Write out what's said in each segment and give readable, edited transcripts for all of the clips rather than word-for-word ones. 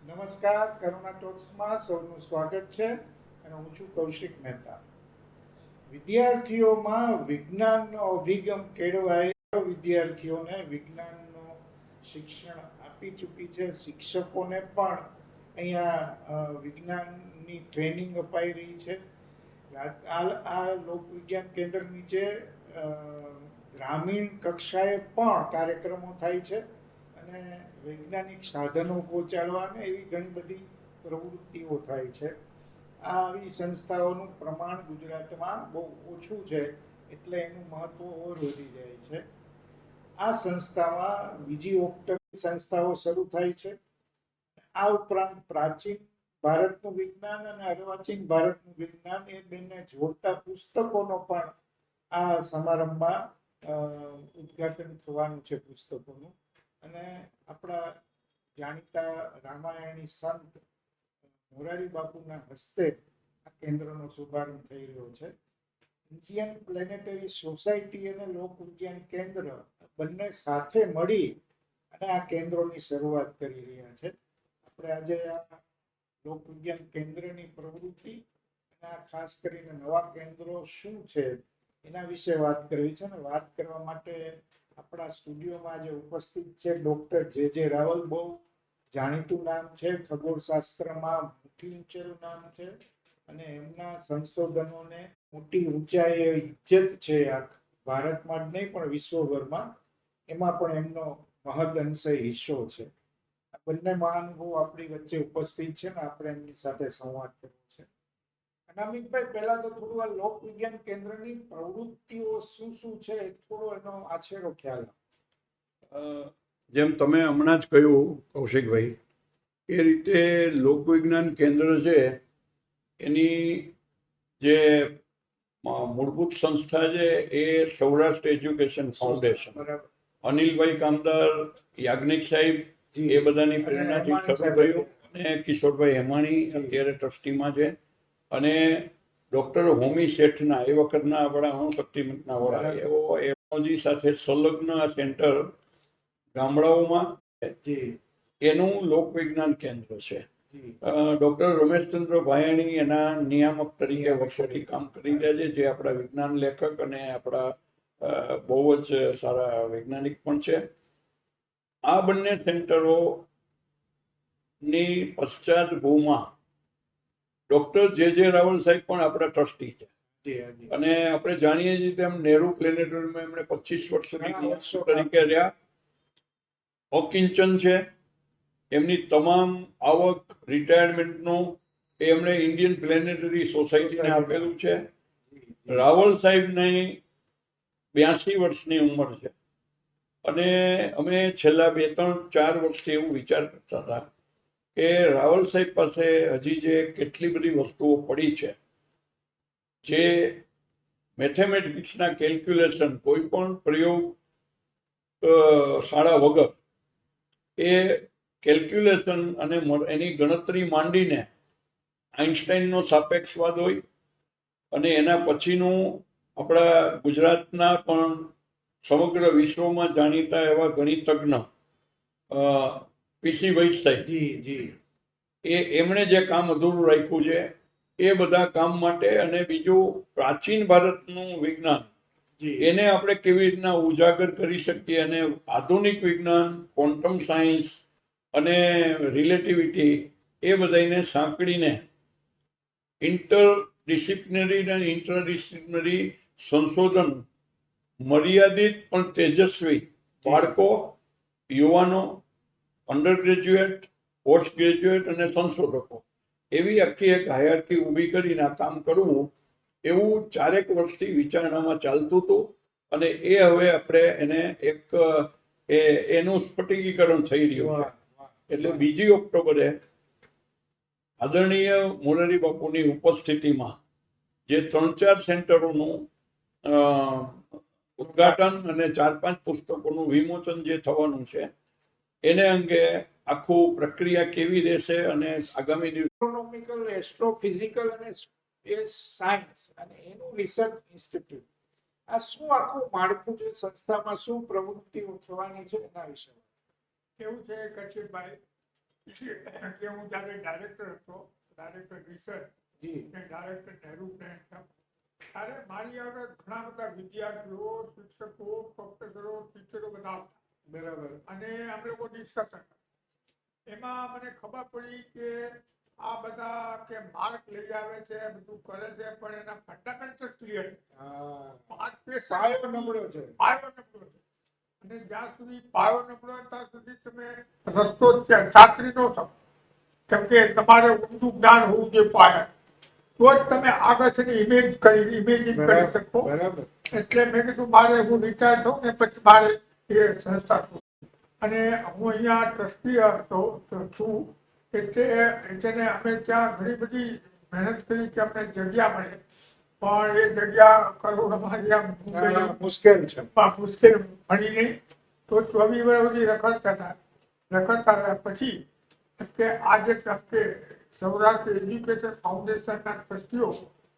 નમસ્કાર, કરુણા ટોક્સમાં સૌનું સ્વાગત છે અને હું છું કૌશિક મહેતા. વિદ્યાર્થીઓમાં વિજ્ઞાનનો અભિગમ કેળવાય, વિદ્યાર્થીઓને વિજ્ઞાનનું શિક્ષણ આપી ચૂકી છે. શિક્ષકોને પણ અહીંયા વિજ્ઞાનની ટ્રેનિંગ અપાઈ રહી છે. આ લોકવિજ્ઞાન કેન્દ્ર નીચે ગ્રામીણ કક્ષાએ પણ કાર્યક્રમો થાય છે અને વૈજ્ઞાનિક સાધનો પહોંચાડવા અને એવી ઘણી બધી પ્રવૃત્તિઓ થાય છે. આવી સંસ્થાઓનું પ્રમાણ ગુજરાતમાં બહુ ઓછું છે, એટલે એનું મહત્વ ઓર વધી જાય છે. આ સંસ્થામાં બીજી ઔપચારિક સંસ્થાઓ શરૂ થાય છે. આ ઉપરાંત પ્રાચીન ભારતનું વિજ્ઞાન અને અર્વાચીન ભારતનું વિજ્ઞાન એ બંને જોડતા પુસ્તકોનો પણ આ સમારંભમાં ઉદ્ઘાટન થવાનું છે પુસ્તકોનું. અને આપણા જાણીતા રામાયણી સંત મોરારી બાપુના હસ્તે આ કેન્દ્રનો શુભારંભ થઈ રહ્યો છે. ઇન્ડિયન પ્લેનેટરી સોસાયટી અને લોક વિજ્ઞાન કેન્દ્ર બંને સાથે મળી અને આ કેન્દ્રોની શરૂઆત કરી રહ્યા છે. આપણે આજે આ લોક વિજ્ઞાન કેન્દ્રની પ્રવૃત્તિ અને આ ખાસ કરીને નવા કેન્દ્રો શું છે એના વિશે વાત કરવી છે. અને વાત કરવા માટે આપણા સ્ટુડિયોમાં જે ઉપસ્થિત છે ડૉક્ટર જે રાવલ, બહુ જાણીતું નામ છે, ખગોળશાસ્ત્રમાં મોટી ઊંચાઈનું નામ છે અને એમના સંશોધનોને મોટી ઊંચાઈએ ઇજ્જત છે, આ ભારતમાં જ નહીં પણ વિશ્વભરમાં. એમાં પણ એમનો મહદઅંશે હિસ્સો છે. આ બંને મહાનુભાવો આપણી વચ્ચે ઉપસ્થિત છે ને આપણે એમની સાથે સંવાદ કરવો છે. અનામિકભાઈ, પહેલા તો થોડું આ લોક વિજ્ઞાન કેન્દ્રની પ્રવૃત્તિઓ શું શું છે થોડો એનો આછેરો ખ્યાલ. જેમ તમે હમણાં જ કહ્યું કૌશિકભાઈ, એ રીતે લોકવિજ્ઞાન કેન્દ્ર છે એની જે મૂળભૂત સંસ્થા છે એ સૌરાષ્ટ્ર એજ્યુકેશન ફાઉન્ડેશન, અનિલભાઈ કામદાર, યાજ્ઞિક સાહેબ, એ બધાની પ્રેરણાથી શરૂ થયું. અને કિશોરભાઈ હેમાણી અત્યારે ટ્રસ્ટીમાં છે. અને ડૉક્ટર હોમી શેઠના, એ વખતના આપણા અણુશક્તિ મંચના વડા, એવો એમઓજી સાથે સંલગ્ન આ સેન્ટર ગામડાઓમાં એનું લોકવિજ્ઞાન કેન્દ્ર છે. ડૉક્ટર રમેશચંદ્ર ભાયાણી એના નિયામક તરીકે વર્ષોથી કામ કરી રહ્યા છે, જે આપણા વિજ્ઞાન લેખક અને આપણા બહુ જ સારા વૈજ્ઞાનિક પણ છે. આ બંને સેન્ટરોની પશ્ચાદભૂમાં ડૉક્ટર જે રાવલ સાહેબ પણ આપણા ટ્રસ્ટી છે. અને આપણે જાણીએ છીએ તેમ નહેરુ પ્લેનેટોરિયમમાં એમણે 25 વર્ષ સુધી તરીકે રહ્યા. અકિંચન છે એમની તમામ આવક રિટાયરમેન્ટનું એમણે ઇન્ડિયન પ્લેનેટરી સોસાયટીને આપેલું છે. રાવલ સાહેબની 82 વર્ષની ઉંમર છે. અને અમે છેલ્લા 2-3-4 વર્ષથી એવું વિચાર કરતા હતા કે રાવલ સાહેબ પાસે હજી જે કેટલી બધી વસ્તુઓ પડી છે, જે મેથેમેટિક્સના કેલ્ક્યુલેશન, કોઈ પણ પ્રયોગ શાળા વગર એ કેલ્ક્યુલેશન અને એની ગણતરી માંડીને આઇન્સ્ટાઈનનો સાપેક્ષવાદ હોય અને એના પછીનું આપણા ગુજરાતના પણ સમગ્ર વિશ્વમાં જાણીતા એવા ગણિતજ્ઞ પીસી વૈદ એમણે જે કામ અધૂરું રાખ્યું છે એ બધા કામ માટે, અને બીજું પ્રાચીન ભારતનું વિજ્ઞાન એને આપણે કેવી રીતના ઉજાગર કરી શકીએ અને આધુનિક વિજ્ઞાન, ક્વોન્ટમ સાયન્સ અને રિલેટિવિટી એ બધાને સાંકળીને ઇન્ટરડિસિપ્લિનરી અને ઇન્ટરડિસિપ્લિનરી સંશોધન મર્યાદિત પણ તેજસ્વી બાળકો, યુવાનો, અંડર ગ્રેજ્યુએટ, પોસ્ટ ગ્રેજ્યુએટ અને સંશોધકો, એવી આખી એક હાયરાર્કી ઊભી કરીને આ કામ કરવું, એવું 4 વર્ષથી વિચારણામાં ચાલતું હતું. અને એ હવે આપણે એને એનું સ્ફટિકીકરણ થઈ રહ્યું છે. એટલે 2 ઓક્ટોબરે આદરણીય મોરારી બાપુની ઉપસ્થિતિમાં જે 3-4 સેન્ટરોનું ઉદ્ઘાટન અને 4-5 પુસ્તકોનું વિમોચન જે થવાનું છે, એને અંગે આખું પ્રક્રિયા કેવી રહેશે અને આગામી એસ્ટ્રોનોમિકલ, એસ્ટ્રોફિઝિકલ અને સ્પેસ સાયન્સ અને એનું રિસર્ચ ઇન્સ્ટિટ્યૂટ, આ શું આખું માળખું છે, સંસ્થામાં શું પ્રવૃત્તિઓ થવાની છે એના વિશે. એવું છે કશિપભાઈ કે હું જ્યારે ડાયરેક્ટર હતો, ડાયરેક્ટર રિસર્ચ જી અને ડાયરેક્ટર નહેરુ પ્લાન્ટ, ત્યારે મારી આગળ ઘણા બધા વિદ્યાર્થીઓ, શિક્ષકો, પ્રોફેસરો, ટીચરો બધા આવતા. બરાબર. અને અમે લોકો ડિસ્કશન, એમાં મને ખબર પડી કે આ બધા કે માર્ક લઈ આવે છે, બધું કરે છે, પણ એના ફંડામેન્ટલ ક્લિયર હા, 5 પાયો નબળો છે. પાયો નબળો છે. અને જ્યાં સુધી પાયો નબળો ત્યાં સુધી તમે રસ્તો ચાકરી ન શકો, કેમ કે તમારે ઊંડું જ્ઞાન હોવું જોઈએ પાયા, તો જ તમે આગળ છે ને ઇમેજિન કરી શકો. બરાબર. એટલે મેં કીધું મારે હું રિટાયર થઉં ને પછી મારે એ સંસ્થા અને હું અહીંયા ટ્રસ્ટી છું. એટલે અમે ત્યાં ઘણી બધી મહેનત કરી કે અમને જગ્યા મળે, પણ એ જગ્યા કરવું અમારી આમ મુશ્કેલ છે. મુશ્કેલ બની નહીં. તો 24 વર્ષ સુધી રખડતા રહ્યા. પછી કે આજે કે સૌરાષ્ટ્ર એજ્યુકેશન ફાઉન્ડેશનના ટ્રસ્ટીઓ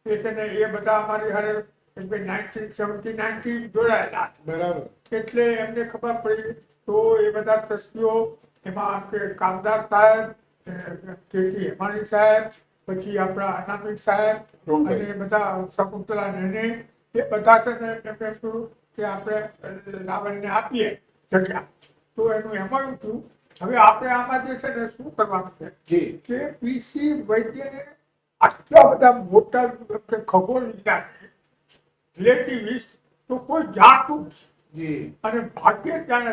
એ છે ને એ બધા અમારી હારે 1979 થી જોડાયેલા. બરાબર. એટલે એમને ખબર પડી. તો એ બધા ટ્રસ્ટીઓ એમાં કે કામદાર સાહેબ, કેટી હેમાણી સાહેબ, પછી આપણા અનામિક સાહેબ અને બધા શકુંતલા નેને, એ બધા છે ને એમ કહ્યું કે આપણે રાવણને આપીએ જગ્યા. તો એનું એમાં હતું, હવે આપણે આમાં જે છે ને શું કરવાનું છે કે પીસી વૈદ્યને આટલા બધા મોટા ખગોળ વિજ્ઞાન રિલેટિવિસ્ટ તો કોઈ જાણતું અને ભાગ્ય જાણે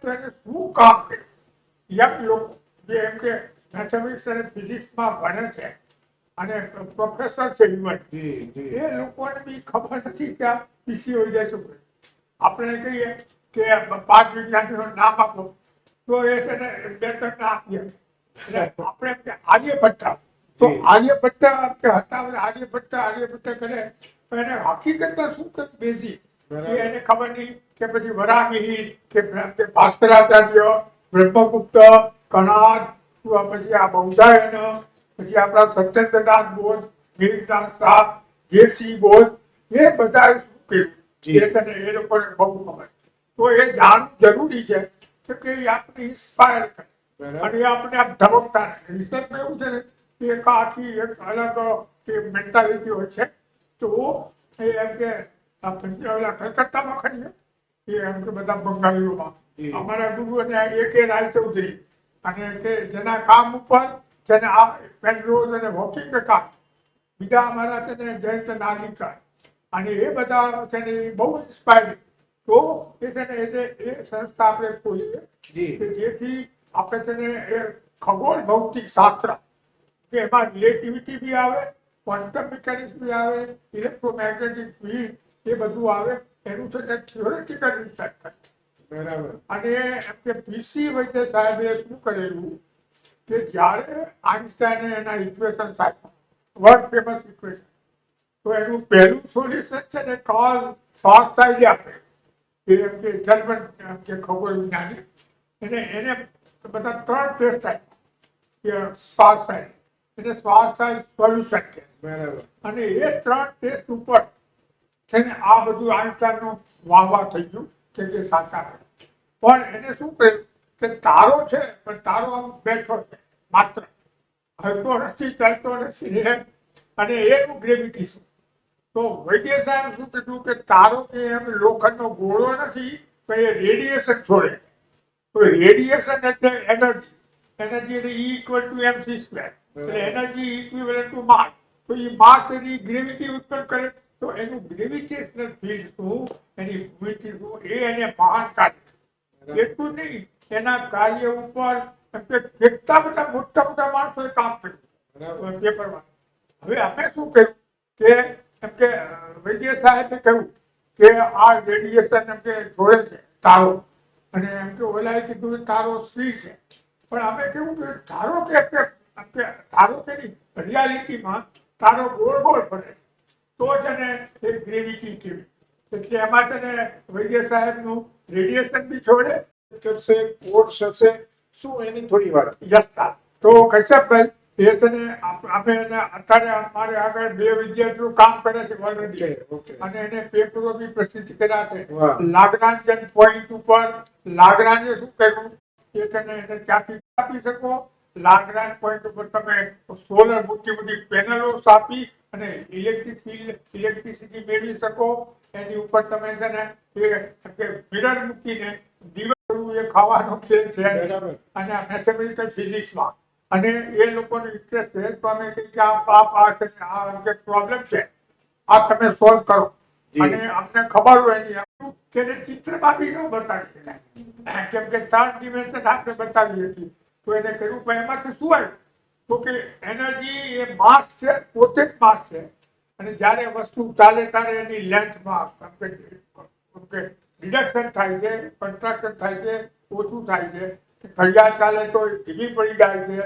તો એને શું કામ કર્યું. યંગ લોકો જે એમ કે મેથેમેટિક્સ અને ફિઝિક્સમાં ભણે છે અને પ્રોફેસર છે ઇવન, એ લોકોને બી ખબર નથી કે આ પીસી વૈદ્ય શું કરે. આપણે કહીએ કે 5 વિજ્ઞાનીઓનું નામ આપો તો એ છે ને 2-3 ના આપીએ. એટલે આપણે આર્યભટ્ટ, તો આર્યભટ્ટ હતા, આર્યભટ્ટ કરે તો એને હકીકતમાં શું કર્યું બેઝિક એને ખબર નહીં. કે પછી વરામિહિર કે ભાસ્કરાચાર્ય, બ્રહ્મગુપ્ત, કણાદ, પછી આ બૌદ્ધાયન, પછી આપણા સત્યેન્દ્રનાથ બોઝ, મેઘનાથ શાહ, જેસી બોઝ, એ બધા શું કર્યું એ લોકોને બહુ ખબર. તો એ જાણવું જરૂરી છે કે એ આપણે ઇન્સ્પાયર કરે અને એ આપણે આમ ધબકતા રહે. રિસર્ચમાં એવું છે ને એક આખી એક અલગ મેન્ટાલિટી હોય છે. તો એ એમ કે કલકત્તામાં ખરી એ એમ કે બધા બંગાળીઓમાં અમારા ગુરુ અને એક રાયચૌધરી અને કે જેના કામ ઉપર જેને આ પેનરોઝ અને વોકિંગ કામ, બીજા અમારા છે ને જયંત નાલિકા, અને એ બધા છે ને બહુ ઇન્સ્પાયરિંગ. તો એ છે ને એ સંસ્થા આપણે ખોલીએ કે જેથી આપણે છે ને એ ખગોળ ભૌતિક શાસ્ત્ર કે એમાં રિલેટિવિટી બી આવે, ક્વોન્ટમ મિકેનિક્સ બી આવે, ઇલેક્ટ્રોમેગ્નેટિક ફિલ્ડ એ બધું આવે. એનું છે ને થિયોરેટિકલ રિસર્ચ કરે. બરાબર. અને એમ કે પીસી વૈદ્ય સાહેબે શું કરેલું કે જ્યારે આઇન્સ્ટાઈને એના ઇક્વેશન આપ્યા, વર્લ્ડ ફેમસ ઇક્વેશન, તો એનું પહેલું સોલ્યુશન છે ને કાર્લ શ્વાર્ઝશાઇલ્ડ આપે, એમ કે જર્મન કે ખગોળ વિજ્ઞાની, એને બધા 3 ટેસ્ટ આપ્યા શ્વાર્ઝશાઇલ્ડ, એને શ્વાર્ઝશાઇલ્ડ સોલ્યુશન કહે. બરાબર. અને એ 3 ટેસ્ટ ઉપર છે ને આ બધું આઇન્સ્ટાઈનનું વાહ થઈ ગયું કે સાચા. પણ એને શું કહ્યું કે તારો છે પણ તારો આમ બેઠો છે માત્ર, હલતો નથી, ચાલતો નથી, અને એનું ગ્રેવિટી શું. તો વૈદ્ય સાહેબ શું કીધું કે તારો કે એમ લોખંડનો ગોળો નથી પણ એ રેડિયેશન છોડે. તો રેડિયેશન એટલે એનર્જી, એનર્જી એટલે E = mc², એટલે એનર્જી ઇક્વિવેલન્ટ ટુ માસ. તો એ માસ એની ગ્રેવિટી ઉત્પન્ન કરે. તો એનું ગ્રેવિટેશનલ ફિલ્ડ શું, એની ભૂમિતિ શું, એ એને મહાન કાર્ય. એટલું નહીં, એના કાર્ય ઉપર કેટલા બધા મોટા માણસોએ કામ કર્યું પેપરમાં. હવે અમે શું કહ્યું કે એમ કે વૈદ્ય સાહેબે કહ્યું કે આ રેડિયેશન એમ કે જોડે છે તારો, અને એમ કે ઓલાએ કીધું તારો શ્રી છે. પણ અમે કેવું કે ધારો કે નહીં, રિયાલિટીમાં તારો ગોળ ફરે તો જ એને એ ગ્રેવિટી કેવી. એટલે એમાં છે ને વૈદ્ય સાહેબનું રેડિયેશન બી છોડે કરશે, કોર્સ હશે શું એની થોડી વાત. યસતા. તો કશ્યપભાઈ એ છે ને અમે એને અત્યારે અમારે આગળ 2 વિદ્યાર્થીઓ કામ કરે છે ઓલરેડી, અને એને પેપરો બી પ્રસિદ્ધ કર્યા છે. લાગ્રાન્જન પોઈન્ટ ઉપર લાગ્રાન્જે શું કર્યું એ છે ને એને ત્યાંથી આપી શકો. લાગરાન પોઈન્ટ ઉપર તમે સોલર મોટી બધી પેનલો સ્થાપી અને ઇલેક્ટ્રિસિટી મેળવી શકો. એની ઉપર તમે છે ને મિરર મૂકીને દિવસ એ ખાવાનો ખેલ છે બરાબર. અને મેથેમેટિકલ ફિઝિક્સમાં અને એ લોકોનો ઇન્ટરેસ્ટ છે તો અમે કહીએ કે આ જે પ્રોબ્લેમ છે આ તમે સોલ્વ કરો. જી. અને અમને ખબર હોય નહીં કે એને ચિત્રમાં બી ન બતાવી શકાય કેમ કે 3 ડિમેન્શન આપણે બતાવીએ છીએ તો એને કહ્યું પણ એમાંથી શું આવ્યું તો કે એનર્જી એ માસ છે, પોતે જ માસ છે અને જ્યારે વસ્તુ ચાલે ત્યારે એની લેન્થમાં રિડક્શન થાય છે, કન્ટ્રાક્શન થાય છે, ઓછું થાય છે. ઘડિયાળ ચાલે તો એ ધીમી પડી જાય છે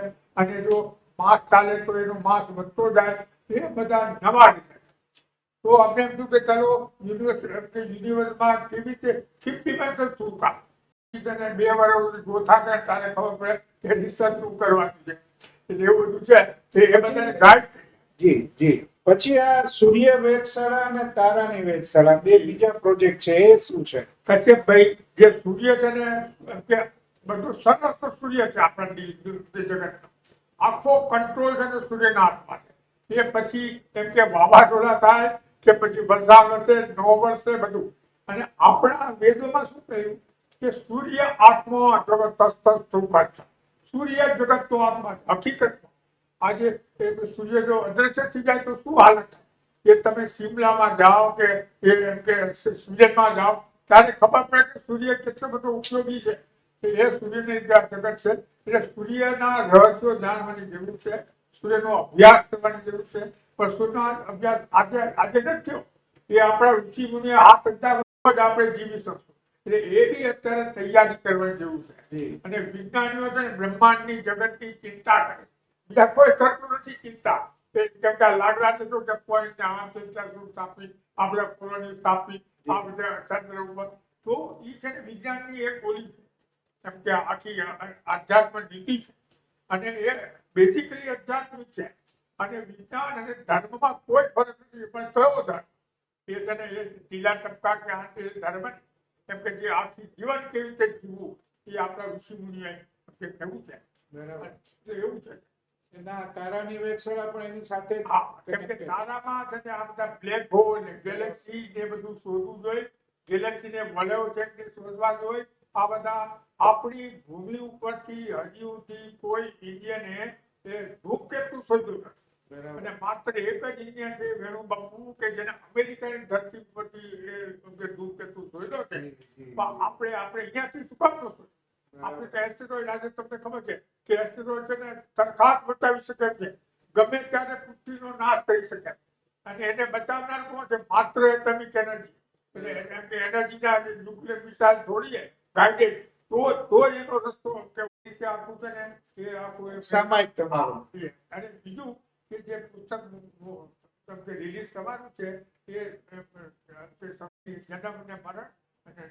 અને જો માસ ચાલે તો એનો માસ વધતો જાય. એ બધા નવા રીતે તો આપણે એમ થયું કે ચાલો યુનિવર્સમાં કેવી રીતે 50% શું કામ 2 વર્ષ ગોથા થાય ત્યારે ખબર પડે કે રિસર્ચ શું કરવાનું છે. એટલે એવું બધું છે એ બધાને ગાઈડ જી જી. પછી આ સૂર્ય વેધશાળા અને તારાની વેધશાળા બે બીજા પ્રોજેક્ટ છે, એ શું છે? કશ્યપભાઈ જે સૂર્ય છે ને કે બધું સરસ સૂર્ય છે આપણા જગતનો આખો કંટ્રોલ છે ને સૂર્યના હાથમાં છે. એ પછી એમ કે વાવાઝોડા થાય કે પછી વરસાદ વરસે ન વરસે બધું. અને આપણા વેદોમાં શું કહ્યું કે સૂર્ય આત્મા જગત સુખ. સૂર્ય જગતનો આત્મા હકીકતમાં આજે સૂર્ય જો અદ્રશ્ય થઈ જાય તો શું હાલત થાય? એ તમે શિમલામાં જાઓ કે એમ કે સ્વીડનમાં જાઓ ત્યારે ખબર પડે કે સૂર્ય કેટલો બધો ઉપયોગી છે. એ સૂર્યની જગત છે. એટલે સૂર્યના રહસ્યો જાણવાની જરૂર છે, સૂર્યનો અભ્યાસ કરવાની જરૂર છે. પણ સૂર્યનો અભ્યાસ આજે નથી થયો. એ આપણા ઋષિ મુનિએ 7000 વર્ષ જ આપણે જીવી શકશું. એટલે એ બી અત્યારે તૈયારી કરવાની જરૂર છે. અને વિજ્ઞાનીઓ છે ને બ્રહ્માંડની જગતની ચિંતા કરે, બીજા કોઈ કરતું નથી ચિંતા. કેમ કે લાગડા છે તો કે પોઈન્ટ આ ચિંતા સ્થાપી, આપણે કોલોની સ્થાપી, આ બધા ચંદ્ર ઉપર. તો એ છે ને વિજ્ઞાનની એક બોલી છે. કેમ કે આખી આધ્યાત્મ નીતિ છે અને એ બેઝિકલી આધ્યાત્મિક છે. અને વિજ્ઞાન અને ધર્મમાં કોઈ ફરક નથી. પણ કયો ધર્મ? એ છે ને એ ઢીલા ટપકા કે આ ધર્મ કેમ કે જે આખી જીવન કેવી રીતે જીવવું એ આપણા ઋષિ મુનિએ કહેવું છે. બરાબર. એવું છે. એના તારાની વેધશાળા પણ એની સાથે કેમ કે તારામાં છે ને આ બધા બ્લેક હોલ ને ગેલેક્સી ને બધું શોધવું જોઈએ. ગેલેક્સીને વલયો છે કે શોધવા જોઈએ. આ બધા આપણી ભૂમિ ઉપરથી હજીથી કોઈ ઇન્ડિયને ધૂમકેતુ શોધ્યું નથી. અને માત્ર એક જ ઇન્ડિયન છે વેણુ બાપુ કે જેને અમેરિકાની ધરતી ઉપરથી ધૂમકેતુ શોધ્યો છે. આપણે અહીંયાથી શું કામ નહોતું? આપણે તો એસ્ટેરોઇડ આજે તમને ખબર છે કે એસ્ટેરોઇડ છે ને તરખાટ બતાવી શકે છે, ગમે ત્યારે પૃથ્વીનો નાશ કરી શકે. અને એને બચાવનાર કોણ છે? માત્ર એટમિક એનર્જી. એટલે એમ કે એનર્જીના ન્યુક્લિયર મિસાઇલ છોડીએ ગાઈડેડ તો એનો રસ્તો કે આખું છે ને એ આખું સામાયિક તમારું. અને બીજું કે જે પુસ્તક રિલીઝ થવાનું છે એ જન્મ અને મરણ અને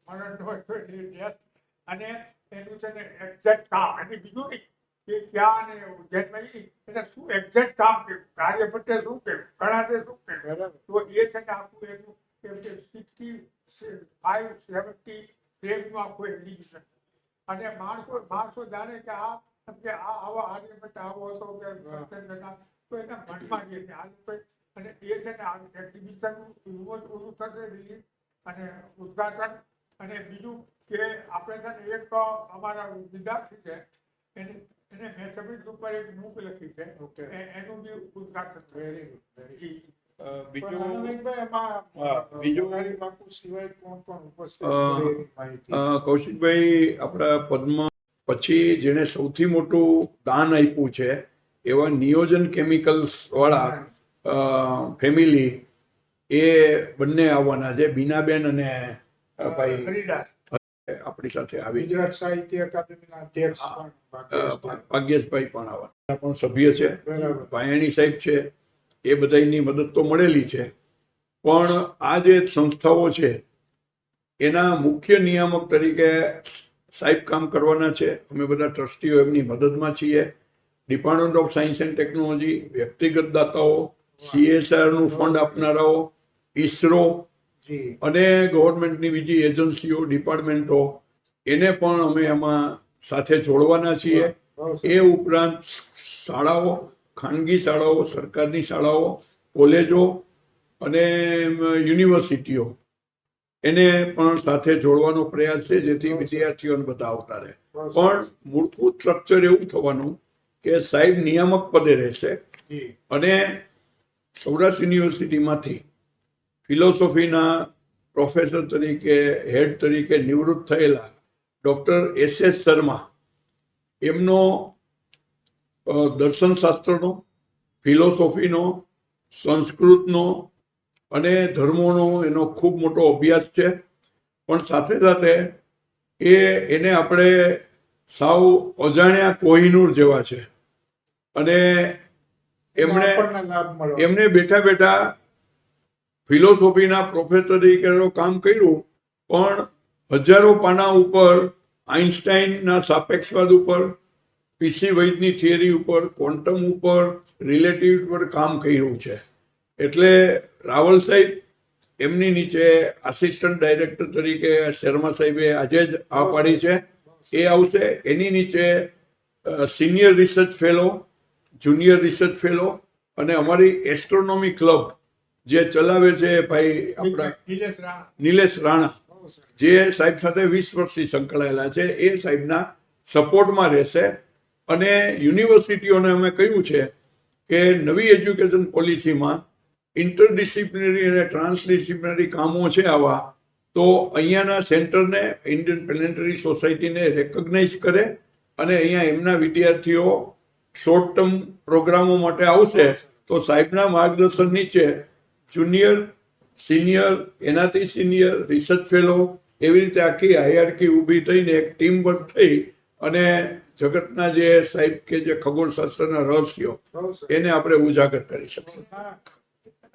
મરણ હોય તો એ ડેથ અને એનું છે ને એક્ઝેક્ટ કામ. અને બીજું નહીં કે ક્યાં અને ઉજ્જૈનમાં એને શું એક્ઝેક્ટ કામ કર્યું, કાર્યભટ્ટે શું કર્યું, કણાદે શું કર્યું. તો એ છે ને આખું એનું કેમ કે 65-70 પેજનું આખું એક્ઝિબિશન. અને માણસો જાણે કે આવો આર્યભટ્ટ આવો હતો કે તો એના મનમાં જે અને એ છે ને આ એક્ઝિબિશન પૂરું થશે રિલીઝ અને ઉદઘાટન. અને બીજું કે આપણે છે ને એક અમારા વિદ્યાર્થી છે એને મેથેમેટિક્સ ઉપર એક બુક લખી છે, એનું બી ઉદઘાટન થશે. કૌશિકભાઈ, આપણા પદ્મ પછી જેને સૌથી મોટું દાન આપ્યું છે એવા નિયોજન કેમિકલ્સ વાળા ફેમિલી એ બંને આવવાના છે. બીનાબેન અને ભાઈ હરિદાસ આપણી સાથે આવી છે. ગુજરાત સાહિત્ય અકાદમીના અધ્યક્ષ ભાગ્યેશભાઈ પણ આવવાના પણ સભ્ય છે. ભાયાણી સાહેબ છે. એ બધાની મદદ તો મળેલી છે. પણ આ જે સંસ્થાઓ છે એના મુખ્ય નિયામક તરીકે સાહેબ કામ કરવાના છે. અમે બધા ટ્રસ્ટીઓ એમની મદદમાં છીએ. Department of science and technology, વ્યક્તિગત દાતાઓ, CSRનું ફંડ આપનારાઓ, ISRO અને ગવર્મેન્ટની બીજી એજન્સીઓ, ડિપાર્ટમેન્ટો, એને પણ અમે એમાં સાથે જોડવાના છીએ. બહુ સરસ. એ ઉપરાંત શાળાઓ, ખાનગી શાળાઓ, સરકારની શાળાઓ, કોલેજો અને યુનિવર્સિટીઓ એને પણ સાથે જોડવાનો પ્રયાસ છે, જેથી વિદ્યાર્થીઓને બધા આવતા રહે. બહુ પણ સરસ. મૂળભૂત સ્ટ્રક્ચર એવું થવાનું કે સાહેબ નિયામક પદે રહેશે જી. અને સૌરાષ્ટ્ર યુનિવર્સિટીમાંથી ફિલોસોફીના પ્રોફેસર તરીકે, હેડ તરીકે નિવૃત્ત થયેલા ડૉક્ટર SS શર્મા એમનો દર્શનશાસ્ત્રનો, ફિલોસોફીનો, સંસ્કૃતનો અને ધર્મોનો એનો ખૂબ મોટો અભ્યાસ છે. પણ સાથે સાથે એને આપણે સાવ અજાણ્યા કોહિનૂર જેવા છે અને એમણે આપણને લાભ મળ્યો. એમને બેઠા બેઠા ફિલોસોફીના પ્રોફેસર તરીકે કામ કર્યું, પણ હજારો પાના ઉપર આઇન્સ્ટાઈનના સાપેક્ષવાદ ઉપર, PC વૈદની થિયરી ઉપર, ક્વોન્ટમ ઉપર, રિલેટિવ ઉપર કામ કર્યું છે. એટલે રાવલ સાહેબ એમની નીચે આસિસ્ટન્ટ ડાયરેક્ટર તરીકે શર્મા સાહેબે આજે જ આ પાડી છે, એ આવશે. એની નીચે senior research fellow, junior research fellow અને અમારી એસ્ટ્રોનોમી ક્લબ જે ચલાવે છે ભાઈ આપણા નિલેશ રાણા. નિલેશ રાણા, બહુ સરસ. જે સાહેબ સાથે 20 વર્ષથી સંકળાયેલા છે, એ સાહેબના સપોર્ટમાં રહેશે. અને યુનિવર્સિટીઓને અમે કહ્યું છે કે નવી એજ્યુકેશન પોલિસીમાં ઇન્ટરડિસિપ્લિનરી અને ટ્રાન્સડિસિપ્લિનરી કામો છે આવા, તો અહીંયાના સેન્ટરને, ઇન્ડિયન પ્લેનેટરી સોસાયટીને રેકગ્નાઇઝ કરે અને અહીંયા એમના વિદ્યાર્થીઓ શોર્ટ ટર્મ પ્રોગ્રામો માટે આવશે. તો સાહેબના માર્ગદર્શન નીચે જુનિયર, સિનિયર, એનાથી સિનિયર, રિસર્ચ ફેલો, એવી રીતે આખી હાયરાર્કી ઊભી થઈને એક ટીમ વર્ક થઈ અને જગતના જે સાહેબ કે જે ખગોળશાસ્ત્રના રહસ્યો બહુ સરસ. એને આપણે ઉજાગર કરી શકીએ. હા.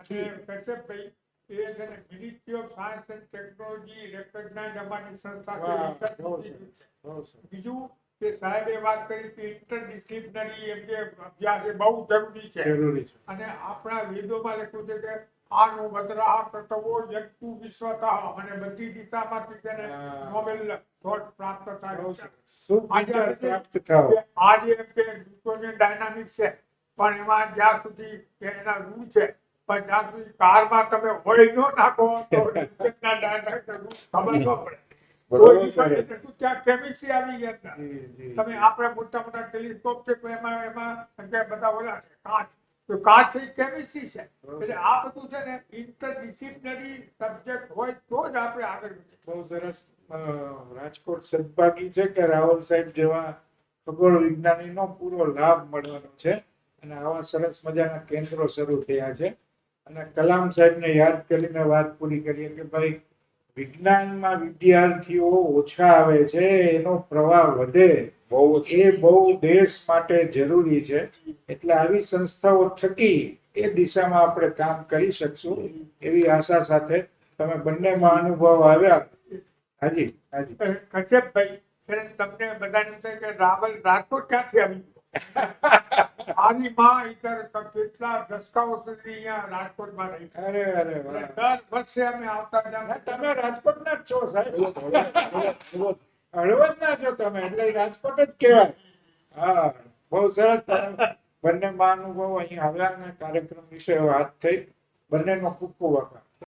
અને કશ્યપભાઈ, એ છે ને ministry of science and technology recognise અમારી સંસ્થા છે. વાહ, બહુ સરસ. બહુ સરસ. બીજું કે સાહેબે વાત કરી કે ઇન્ટરડિસિપ્લિનરી એમ જે અભ્યાસ એ બહુ જરૂરી છે. જરૂરી છે. અને આપણા વેદોમાં લખ્યું છે કે આનો બદરા તત્વો યજ્ઞ વિશ્વતઃ, અને બધી દિશામાંથી તેને હા. નોબેલ થોટ પ્રાપ્ત બહુ થાય સરસ. છે. શુભ વિચાર પ્રાપ્ત થાવ. આજે એમ કે ન્યૂટોનિયન ડાયનામિક્સ છે, પણ એમાં જ્યાં સુધી કે એના રૂલ છે, પણ જ્યાં સુધી કારમાં તમે ઓઇલ ન નાખો તો ન્યૂટનના ડાયનામિક્સ રૂલ ખબર ન પડે. બરોબર કોઈ સર. દિવસ એટલું ત્યાં કેમિસ્ટ્રી આવી ગયા હતા. જી, જી. તમે આપણે મોટા મોટા ટેલિસ્કોપ છે તો એમાં કે બધા ઓલા છે કાચ, તો કાચ એ કેમિસ્ટ્રી છે. એટલે આ બધું છે ને ઇન્ટરડિસિપ્લિનરી સબ્જેક્ટ હોય તો જ આપણે આગળ વધીએ. બહુ સરસ. રાજકોટ સદભાગી છે કે રાહુલ સાહેબ જેવા ખગોળ વિજ્ઞાનીનો પૂરો લાભ મળવાનો છે અને આવા સરસ મજાના કેન્દ્રો શરૂ થયા છે. અને કલામ સાહેબને યાદ કરીને વાત પૂરી કરીએ કે ભાઈ વિજ્ઞાનમાં વિદ્યાર્થીઓ ઓછા આવે છે, એનો પ્રવાહ વધે, એ બહુ દેશ માટે જરૂરી છે. એટલે આવી સંસ્થાઓ થકી એ દિશામાં આપણે કામ કરી શકશું એવી આશા સાથે તમે બંનેમાં અનુભવ આવ્યા. હાજી, હાજી. કશ્યપભાઈ, તમને બધાને છે કે રાવલ રાજકોટ ક્યાંથી આવી ગયો? આની માં ઈતર કેટલા દશકાઓ સુધી અહીંયા રાજકોટમાં રહી છે. અરે અરે વાહ. દર વર્ષે અમે આવતા ના, હતા. તમે રાજકોટના જ છો સાહેબ. હળવદના છો તમે, એટલે રાજકોટ જ કહેવાય. હા, બહુ સરસ. તમે બંને માં અનુભવ અહીં આવ્યા અને કાર્યક્રમ વિશે વાત થઈ. બંનેનો ખૂબ ખૂબ આભાર.